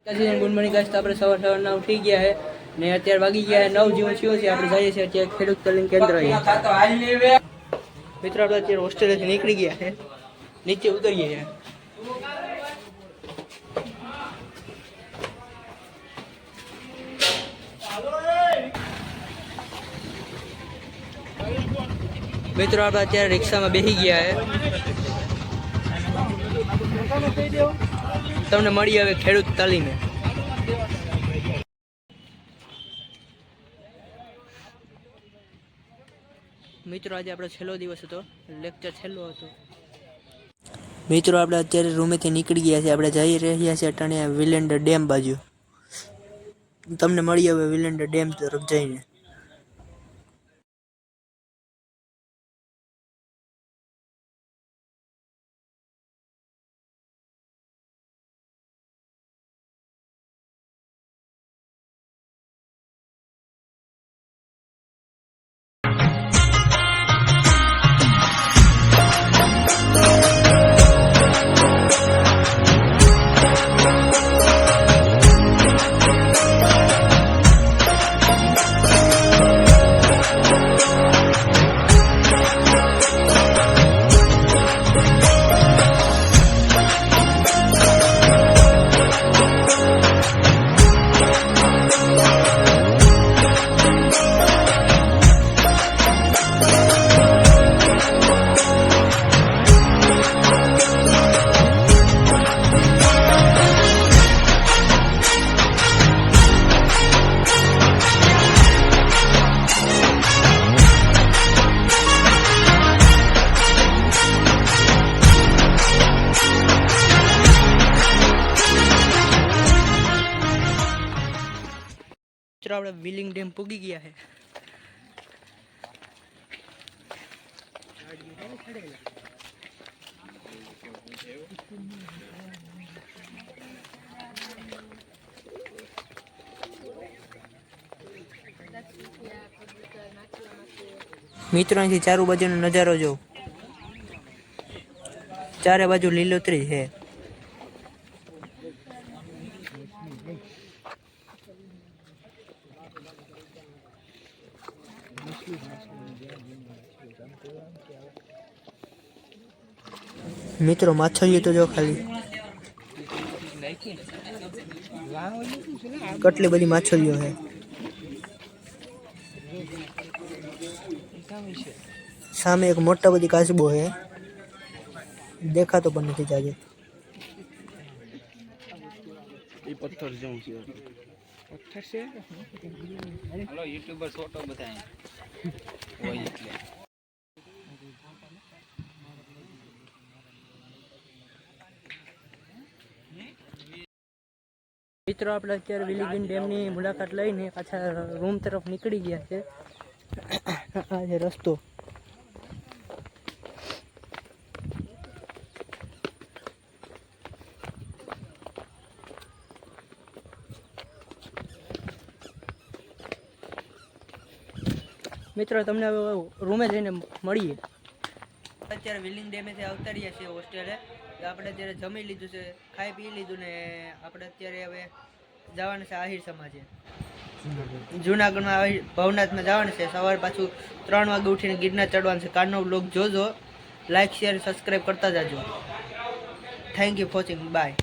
Good morning guys, તો આપણે સવારના ઉઠી ગયા છે ને અત્યારે વાગી ગયા 9 જેવું થયું છે. આપણે જઈએ છીએ અત્યારે ખેડૂત કલ્યાણ કેન્દ્ર. મિત્રો આપણે અત્યારે હોસ્ટેલેથી નીકળી ગયા છે, નીચે ઉતરીએ છીએ. મિત્રો આપણે અત્યારે રિક્ષામાં બેસી ગયા છે. તમને મળી આવે ખેડૂત તાલીમે. મિત્રો આજે આપણો છેલ્લો દિવસ હતો, લેક્ચર છેલ્લો હતો. મિત્રો આપણે અત્યારે રૂમેથી નીકળી ગયા છે. આપણે જઈ રહ્યા છીએ અટાણે વિલેન્ડર ડેમ બાજુ. તમને મળી આવે વિલેન્ડર ડેમ તરફ જઈને. આપણે વિલિંગ ડેમ પૂગી ગયા છે. મિત્રો અહીંથી ચારે બાજુનો નજારો જો, ચારે બાજુ લીલોતરી છે. મિત્રો માછલીઓ તો જો ખાલી કેટલી બધી માછલીઓ છે. સામે એક મોટા બધી કાચબો છે, દેખાતો પણ નથી જાજે. પથ્થર જેવું છે. પથ્થર છે. હાલો યુટ્યુબર ફોટો બતાય હોય એટલે. મિત્રો આપણે અત્યારે વિલિંગ ડેમની મુલાકાત લઈને પાછા રૂમ તરફ નીકળી ગયા છે. આ છે રસ્તો. મિત્રો તમને રૂમે જઈને મળીએ. અત્યારે વિલિંગ ડેમેથી આવતા રહ્યા છીએ હોસ્ટેલે. આપણે અત્યારે જમી લીધું છે, ખાઈ પી લીધું ને આપણે અત્યારે હવે જવાનું છે આહિર સમાજે. જુનાગઢમાં ભવનાથમાં જવાનું છે. સવારે પાછું 3 વાગે ઉઠીને ગિરનાર ચડવાનું છે. કારનો બ્લોગ જોજો, લાઈક શેર સબસ્ક્રાઈબ કરતા જાજો. Thank you for watching. By.